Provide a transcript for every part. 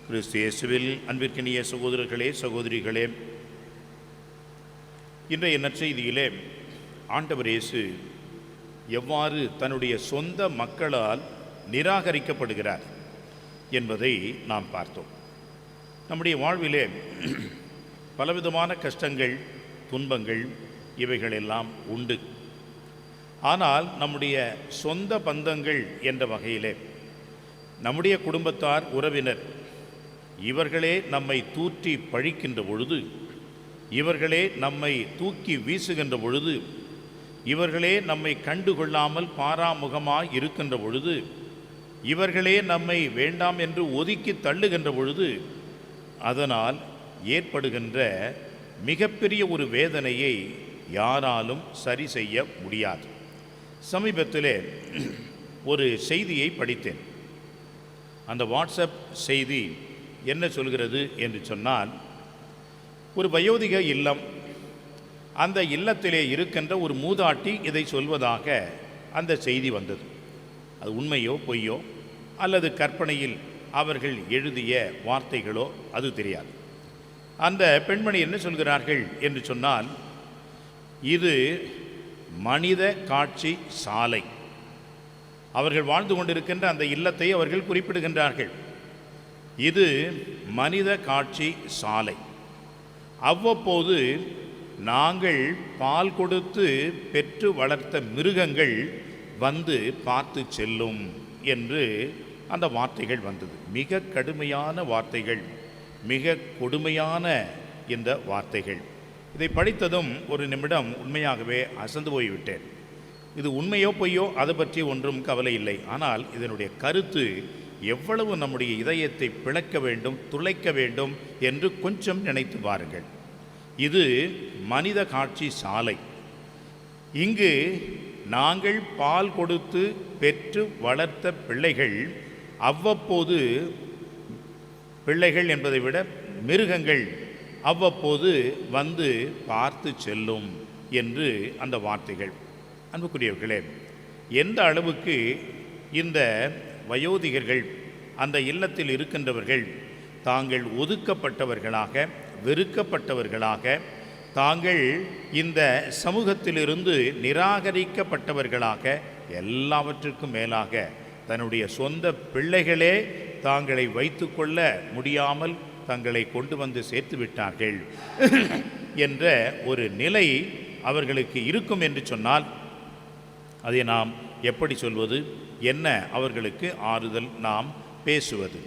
கிறிஸ்து இயேசுவில் அன்பிற்கினிய சகோதரர்களே, சகோதரிகளே, இன்றைய நற்செய்தியிலே ஆண்டவர் இயேசு எவ்வாறு தன்னுடைய சொந்த மக்களால் நிராகரிக்கப்படுகிறார் என்பதை நாம் பார்த்தோம். நம்முடைய வாழ்விலே பலவிதமான கஷ்டங்கள், துன்பங்கள் இவைகளெல்லாம் உண்டு. ஆனால் நம்முடைய சொந்த பந்தங்கள் என்ற வகையிலே நம்முடைய குடும்பத்தார், உறவினர் இவர்களே நம்மை தூற்றி பழிக்கின்ற பொழுது, இவர்களே நம்மை தூக்கி வீசுகின்ற பொழுது, இவர்களே நம்மை கண்டுகொள்ளாமல் பாராமுகமாய் இருக்கின்ற பொழுது, இவர்களே நம்மை வேண்டாம் என்று ஒதுக்கி தள்ளுகின்ற பொழுது அதனால் ஏற்படுகின்ற மிகப்பெரிய ஒரு வேதனையை யாராலும் சரி செய்ய முடியாது. சமீபத்திலே ஒரு செய்தியை படித்தேன். அந்த வாட்ஸ்அப் செய்தி என்ன சொல்கிறது என்று சொன்னால், ஒரு வயோதிக இல்லம், அந்த இல்லத்திலே இருக்கின்ற ஒரு மூதாட்டி இதை சொல்வதாக அந்த செய்தி வந்தது. அது உண்மையோ பொய்யோ அல்லது கற்பனையில் அவர்கள் எழுதிய வார்த்தைகளோ அது தெரியாது. அந்த பெண்மணி என்ன சொல்கிறார்கள் என்று சொன்னால், இது மனித காட்சி சாலை. அவர்கள் வாழ்ந்து கொண்டிருக்கின்ற அந்த இல்லத்தை அவர்கள் குறிப்பிடுகின்றார்கள். இது மனித காட்சி சாலை. அவ்வப்போது நாங்கள் பால் கொடுத்து பெற்று வளர்த்த மிருகங்கள் வந்து பார்த்து செல்லும் என்று அந்த வார்த்தைகள் வந்தது. மிக கடுமையான வார்த்தைகள், மிக கொடுமையான இந்த வார்த்தைகள். இதை படித்ததும் ஒரு நிமிடம் உண்மையாகவே அசந்து போய்விட்டேன். இது உண்மையோ பொய்யோ அதை பற்றி ஒன்றும் கவலை இல்லை. ஆனால் இதனுடைய கருத்து எவ்வளவு நம்முடைய இதயத்தை பிளக்க வேண்டும், துளைக்க வேண்டும் என்று கொஞ்சம் நினைத்து பாருங்கள். இது மனித காட்சி சாலை. இங்கு நாங்கள் பால் கொடுத்து பெற்று வளர்த்த பிள்ளைகள் அவ்வப்போது, பிள்ளைகள் என்பதை விட மிருகங்கள் அவ்வப்போது வந்து பார்த்து செல்லும் என்று அந்த வார்த்தைகள். அன்புக்குரியவர்களே, எந்த அளவுக்கு இந்த வயோதிகர்கள், அந்த இல்லத்தில் இருக்கின்றவர்கள் தாங்கள் ஒதுக்கப்பட்டவர்களாக, வெறுக்கப்பட்டவர்களாக, தாங்கள் இந்த சமூகத்திலிருந்து நிராகரிக்கப்பட்டவர்களாக, எல்லாவற்றுக்கும் மேலாக தன்னுடைய சொந்த பிள்ளைகளே தாங்களை வைத்து கொள்ள முடியாமல் தங்களை கொண்டு வந்து சேர்த்து விட்டார்கள் என்ற ஒரு நிலை அவர்களுக்கு இருக்கும் என்று சொன்னால், அதை நாம் எப்படி சொல்வது? என்ன அவர்களுக்கு ஆறுதல் நாம் பேசுவது?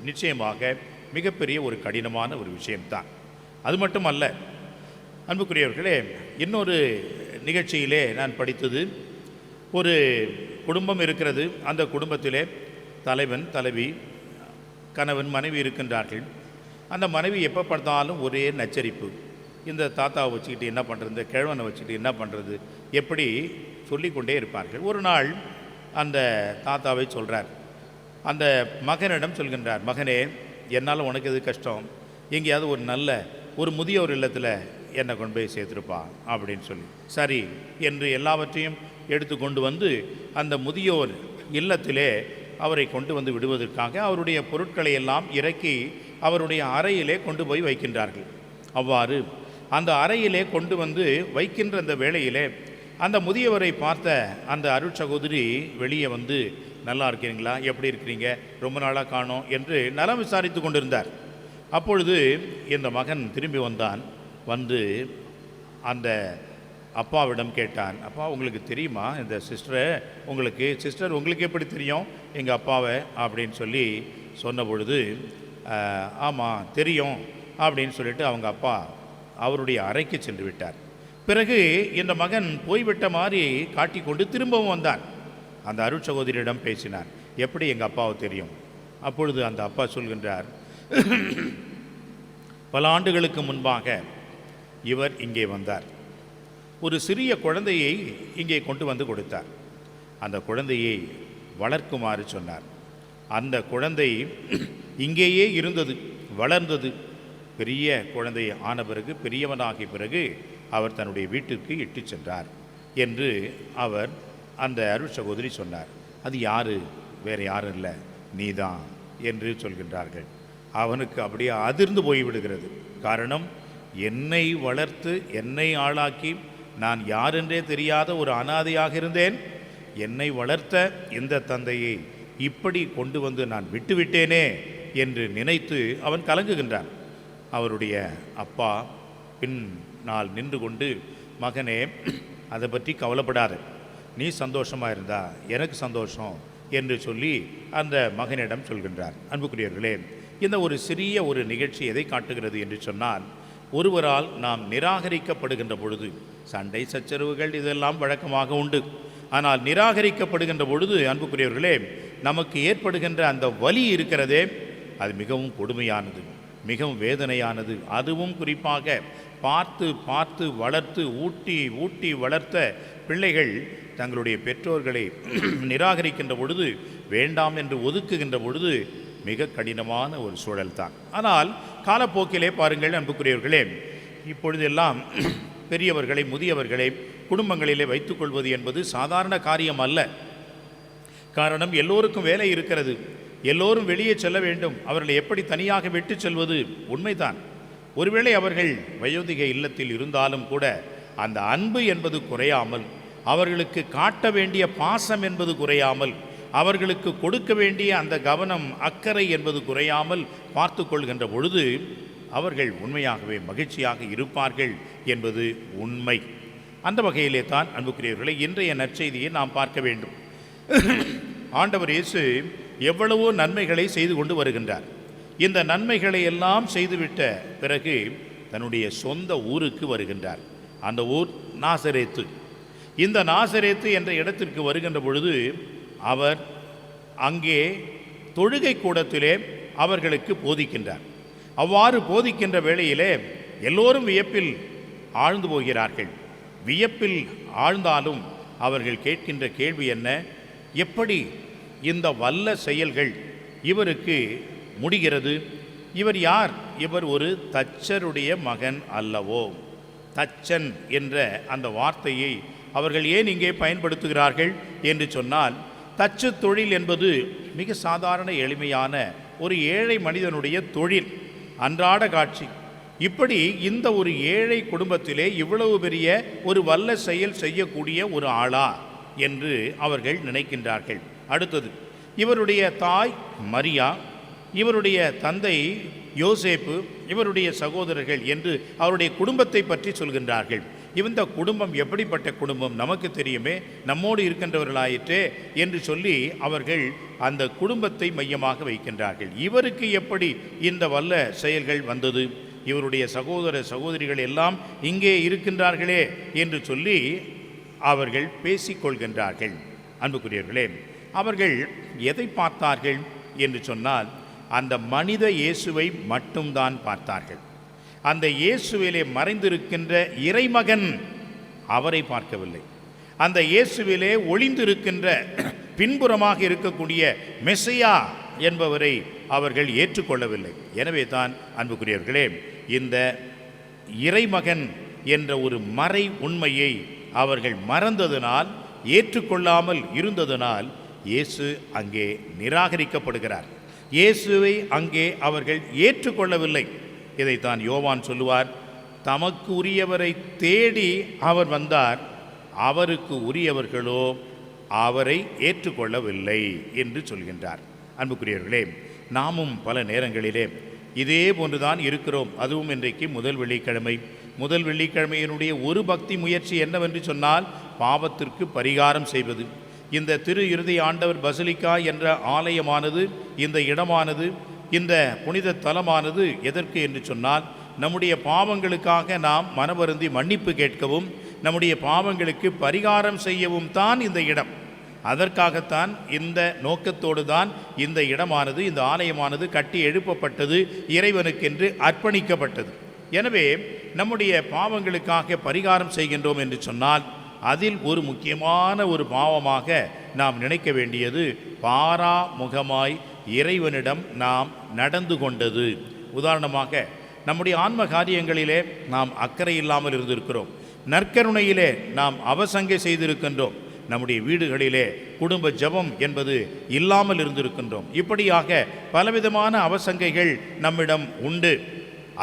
நிச்சயமாக மிகப்பெரிய ஒரு கடினமான ஒரு விஷயம்தான். அது மட்டுமல்ல அன்புக்குரியவர்களே, இன்னொரு நிகழ்ச்சியிலே நான் படித்தது, ஒரு குடும்பம் இருக்கிறது. அந்த குடும்பத்திலே தலைவன், தலைவி, கணவன், மனைவி இருக்கின்றார்கள். அந்த மனைவி எப்போ பார்த்தாலும் ஒரே நச்சரிப்பு. இந்த தாத்தாவை வச்சுக்கிட்டு என்ன பண்ணுறது, இந்த கிழவனை வச்சுக்கிட்டு என்ன பண்ணுறது, எப்படி சொல்லிக்கொண்டே இருப்பார்கள். ஒரு நாள் அந்த தாத்தாவை சொல்கிறார், அந்த மகனிடம் சொல்கின்றார், மகனே, என்னால் உனக்கு எது கஷ்டம், எங்கேயாவது ஒரு நல்ல ஒரு முதியோர் இல்லத்தில் என்னை கொண்டு போய் சேர்த்துருப்பா அப்படின்னு சொல்லி, சரி என்று எல்லாவற்றையும் எடுத்து கொண்டு வந்து அந்த முதியோர் இல்லத்திலே அவரை கொண்டு வந்து விடுவதற்காக அவருடைய பொருட்களை எல்லாம் இறக்கி அவருடைய அறையிலே கொண்டு போய் வைக்கின்றார்கள். அவ்வாறு அந்த அறையிலே கொண்டு வந்து வைக்கின்ற அந்த வேளையிலே அந்த முதியவரை பார்த்த அந்த அருட்சகோதரி வெளியே வந்து, நல்லா இருக்கிறீங்களா, எப்படி இருக்கிறீங்க, ரொம்ப நாளாக காணோம் என்று நலம் விசாரித்து கொண்டிருந்தார். அப்பொழுது இந்த மகன் திரும்பி வந்தான். வந்து அந்த அப்பாவிடம் கேட்டான், அப்பா உங்களுக்கு தெரியுமா இந்த சிஸ்டரை, உங்களுக்கு எப்படி தெரியும் எங்கள் அப்பாவை அப்படின்னு சொல்லி சொன்ன பொழுது, ஆமாம் தெரியும் அப்படின்னு சொல்லிட்டு அவங்க அப்பா அவருடைய அறைக்கு சென்று விட்டார். பிறகு இந்த மகன் போய்விட்ட மாதிரி காட்டிக்கொண்டு திரும்பவும் வந்தான். அந்த அருட்சகோதரியிடம் பேசினார், எப்படி எங்கள் அப்பாவை தெரியும்? அப்பொழுது அந்த அப்பா சொல்கின்றார், பல ஆண்டுகளுக்கு முன்பாக இவர் இங்கே வந்தார். ஒரு சிறிய குழந்தையை இங்கே கொண்டு வந்து கொடுத்தார். அந்த குழந்தையை வளர்க்குமாறு சொன்னார். அந்த குழந்தை இங்கேயே இருந்தது, வளர்ந்தது. பெரிய குழந்தை ஆன பிறகு, பெரியவனாகிய பிறகு அவர் தன்னுடைய வீட்டிற்கு இட்டு சென்றார் என்று அவர் அந்த அருள் சகோதரி சொன்னார். அது யாரு? வேறு யாரும் இல்லை, நீதான் என்று சொல்கின்றார்கள். அவனுக்கு அப்படியே அதிர்ந்து போய்விடுகிறது. காரணம், என்னை வளர்த்து என்னை ஆளாக்கி நான் யாரென்றே தெரியாத ஒரு அனாதையாக இருந்தேன். என்னை வளர்த்த இந்த தந்தையை இப்படி கொண்டு வந்து நான் விட்டுவிட்டேனே என்று நினைத்து அவன் கலங்குகின்றான். அவருடைய அப்பா பின்னால் நின்று கொண்டு, மகனே, அதை பற்றி கவலைப்படாத, நீ சந்தோஷமாக இருந்தா எனக்கு சந்தோஷம் என்று சொல்லி அந்த மகனிடம் சொல்கின்றார். அன்புக்குரியவர்களே, இந்த ஒரு சிறிய ஒரு நிகழ்ச்சி எதை காட்டுகிறது என்று சொன்னால், ஒருவரால் நாம் நிராகரிக்கப்படுகின்ற பொழுது சண்டை சச்சரவுகள் இதெல்லாம் வழக்கமாக உண்டு. ஆனால் நிராகரிக்கப்படுகின்ற பொழுது அன்புக்குரியவர்களே, நமக்கு ஏற்படுகின்ற அந்த வலி இருக்கிறதே, அது மிகவும் கொடுமையானது, மிகவும் வேதனையானது. அதுவும் குறிப்பாக பார்த்து பார்த்து வளர்த்து ஊட்டி ஊட்டி வளர்த்த பிள்ளைகள் தங்களுடைய பெற்றோர்களை நிராகரிக்கின்ற பொழுது, வேண்டாம் என்று ஒதுக்குகின்ற பொழுது மிக கடினமான ஒரு சூழல் தான். ஆனால் காலப்போக்கிலே பாருங்கள் அன்புக்குரியவர்களே, இப்பொழுதெல்லாம் பெரியவர்களை முதியவர்களை குடும்பங்களிலே வைத்துக்கொள்வது என்பது சாதாரண காரியம் அல்ல. காரணம், எல்லோருக்கும் வேலை இருக்கிறது, எல்லோரும் வெளியே செல்ல வேண்டும். அவர்களை எப்படி தனியாக விட்டு செல்வது? உண்மைதான். ஒருவேளை அவர்கள் வயோதிக இல்லத்தில் இருந்தாலும் கூட அந்த அன்பு என்பது குறையாமல், அவர்களுக்கு காட்ட வேண்டிய பாசம் என்பது குறையாமல், அவர்களுக்கு கொடுக்க வேண்டிய அந்த கவனம் அக்கறை என்பது குறையாமல் பார்த்து கொள்கின்ற பொழுது அவர்கள் உண்மையாகவே மகிழ்ச்சியாக இருப்பார்கள் என்பது உண்மை. அந்த வகையிலே தான் அன்புக்குரியவர்களை இன்றைய நற்செய்தியை நாம் பார்க்க வேண்டும். ஆண்டவர் இயேசு எவ்வளவோ நன்மைகளை செய்து கொண்டு வருகின்றார். இந்த நன்மைகளை எல்லாம் செய்துவிட்ட பிறகு தன்னுடைய சொந்த ஊருக்கு வருகின்றார். அந்த ஊர் நாசரேத்து. இந்த நாசரேத்து என்ற இடத்திற்கு வருகின்ற பொழுது அவர் அங்கே தொழுகை கூடத்திலே அவர்களுக்கு போதிக்கின்றார். அவ்வாறு போதிக்கின்ற வேளையிலே எல்லோரும் வியப்பில் ஆழ்ந்து போகிறார்கள். வியப்பில் ஆழ்ந்தாலும் அவர்கள் கேட்கின்ற கேள்வி என்ன? எப்படி இந்த வல்ல செயல்கள் இவருக்கு முடிகிறது? இவர் யார்? இவர் ஒரு தச்சருடைய மகன் அல்லவோ? தச்சன் என்ற அந்த வார்த்தையை அவர்கள் ஏன் இங்கே பயன்படுத்துகிறார்கள் என்று சொன்னால், தச்சு தொழில் என்பது மிக சாதாரண எளிமையான ஒரு ஏழை மனிதனுடைய தொழில், அன்றாட காட்சி. இப்படி இந்த ஒரு ஏழை குடும்பத்திலே இவ்வளவு பெரிய ஒரு வல்ல செயல் செய்யக்கூடிய ஒரு ஆளா என்று அவர்கள் நினைக்கின்றார்கள். அடுத்தது, இவருடைய தாய் மரியா, இவருடைய தந்தை யோசேப்பு, இவருடைய சகோதரர்கள் என்று அவருடைய குடும்பத்தை பற்றி சொல்கின்றார்கள். இந்த குடும்பம் எப்படிப்பட்ட குடும்பம் நமக்கு தெரியுமே, நம்மோடு இருக்கின்றவர்களாயிற்றே என்று சொல்லி அவர்கள் அந்த குடும்பத்தை மையமாக வைக்கின்றார்கள். இவருக்கு எப்படி இந்த வல்ல செயல்கள் வந்தது? இவருடைய சகோதர சகோதரிகள் எல்லாம் இங்கே இருக்கின்றார்களே என்று சொல்லி அவர்கள் பேசிக்கொள்கின்றார்கள். அன்புக்குரியவர்களே, அவர்கள் எதை பார்த்தார்கள் என்று சொன்னால், அந்த மனித இயேசுவை மட்டும்தான் பார்த்தார்கள். அந்த இயேசுவிலே மறைந்திருக்கின்ற இறைமகன் அவரை பார்க்கவில்லை. அந்த இயேசுவிலே ஒளிந்திருக்கின்ற பின்புறமாக இருக்கக்கூடிய மெசியா என்பவரை அவர்கள் ஏற்றுக்கொள்ளவில்லை. எனவே தான் அன்புக்குரியவர்களே, இந்த இறைமகன் என்ற ஒரு மறை உண்மையை அவர்கள் மறந்ததனால், ஏற்றுக்கொள்ளாமல் இருந்ததனால் இயேசு அங்கே நிராகரிக்கப்படுகிறார். இயேசுவை அங்கே அவர்கள் ஏற்றுக்கொள்ளவில்லை. இதைத்தான் யோவான் சொல்லுவார், தமக்கு உரியவரை தேடி அவர் வந்தார், அவருக்கு உரியவர்களோ அவரை ஏற்றுக்கொள்ளவில்லை என்று சொல்கின்றார். அன்புக்குரியவர்களே, நாமும் பல நேரங்களிலே இதே போன்றுதான் இருக்கிறோம். அதுவும் இன்றைக்கு முதல் வெள்ளிக்கிழமை. முதல் வெள்ளிக்கிழமையினுடைய ஒரு பக்தி முயற்சி என்னவென்று சொன்னால், பாவத்திற்கு பரிகாரம் செய்வது. இந்த திரு இருதய ஆண்டவர் பசிலிக்கா என்ற ஆலயமானது, இந்த இடமானது, இந்த புனித தலமானது எதற்கு என்று சொன்னால், நம்முடைய பாவங்களுக்காக நாம் மனவருந்தி மன்னிப்பு கேட்கவும், நம்முடைய பாவங்களுக்கு பரிகாரம் செய்யவும் தான் இந்த இடம். அதற்காகத்தான், இந்த நோக்கத்தோடு தான் இந்த இடமானது, இந்த ஆலயமானது கட்டி எழுப்பப்பட்டது, இறைவனுக்கென்று அர்ப்பணிக்கப்பட்டது. எனவே நம்முடைய பாவங்களுக்காக பரிகாரம் செய்கின்றோம் என்று சொன்னால், அதில் ஒரு முக்கியமான ஒரு பாவமாக நாம் நினைக்க வேண்டியது பாராமுகமாய் இறைவனிடம் நாம் நடந்து கொண்டது. உதாரணமாக, நம்முடைய ஆன்ம காரியங்களிலே நாம் அக்கறை இல்லாமல் இருந்திருக்கிறோம். நற்கருணையிலே நாம் அவசங்கை செய்திருக்கின்றோம். நம்முடைய வீடுகளிலே குடும்ப ஜெபம் என்பது இல்லாமல் இருந்திருக்கின்றோம். இப்படியாக பலவிதமான அவசங்கைகள் நம்மிடம் உண்டு.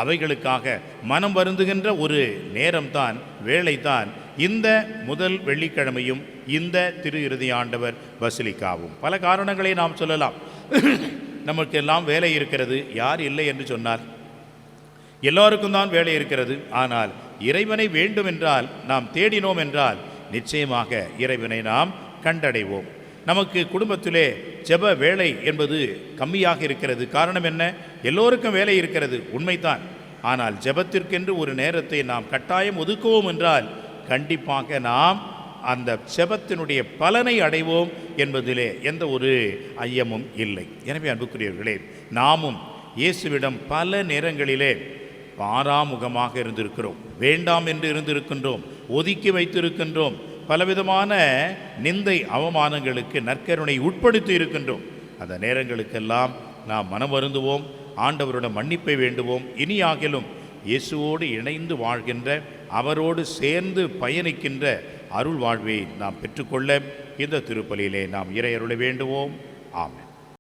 அவைகளுக்காக மனம் வருந்துகின்ற ஒரு நேரம்தான், வேளைதான் இந்த முதல் வெள்ளிக்கிழமையும் இந்த திரு இறுதி ஆண்டவர் பசிலிக்காவும். பல காரணங்களை நாம் சொல்லலாம். நமக்கெல்லாம் வேலை இருக்கிறது, யார் இல்லை என்று சொன்னார்? எல்லோருக்கும் தான் வேலை இருக்கிறது. ஆனால் இறைவனை வேண்டும் என்றால், நாம் தேடினோம் என்றால் நிச்சயமாக இறைவனை நாம் கண்டடைவோம். நமக்கு குடும்பத்திலே ஜெப வேலை என்பது கம்மியாக இருக்கிறது. காரணம் என்ன? எல்லோருக்கும் வேலை இருக்கிறது, உண்மைதான். ஆனால் ஜெபத்திற்கென்று ஒரு நேரத்தை நாம் கட்டாயம் ஒதுக்குவோம் என்றால் கண்டிப்பாக நாம் அந்த ஜெபத்தினுடைய பலனை அடைவோம் என்பதிலே எந்த ஒரு ஐயமும் இல்லை. எனவே அன்புக்குரியவர்களே, நாமும் இயேசுவிடம் பல நேரங்களிலே பாராமுகமாக இருந்திருக்கிறோம், வேண்டாம் என்று இருந்திருக்கின்றோம், ஒதுக்கி வைத்திருக்கின்றோம், பலவிதமான நிந்தை அவமானங்களுக்கு நற்கருணை உட்படுத்தி இருக்கின்றோம். அந்த நேரங்களுக்கெல்லாம் நாம் மனம் வருந்துவோம், ஆண்டவரிடம் மன்னிப்பை வேண்டுவோம். இனியாகிலும் இயேசுவோடு இணைந்து வாழ்கின்ற, அவரோடு சேர்ந்து பயணிக்கின்ற அருள் வாழ்வை நாம் பெற்றுக்கொள்ள இந்த திருப்பலியிலே நாம் இறையருளை வேண்டுவோம். ஆமென்.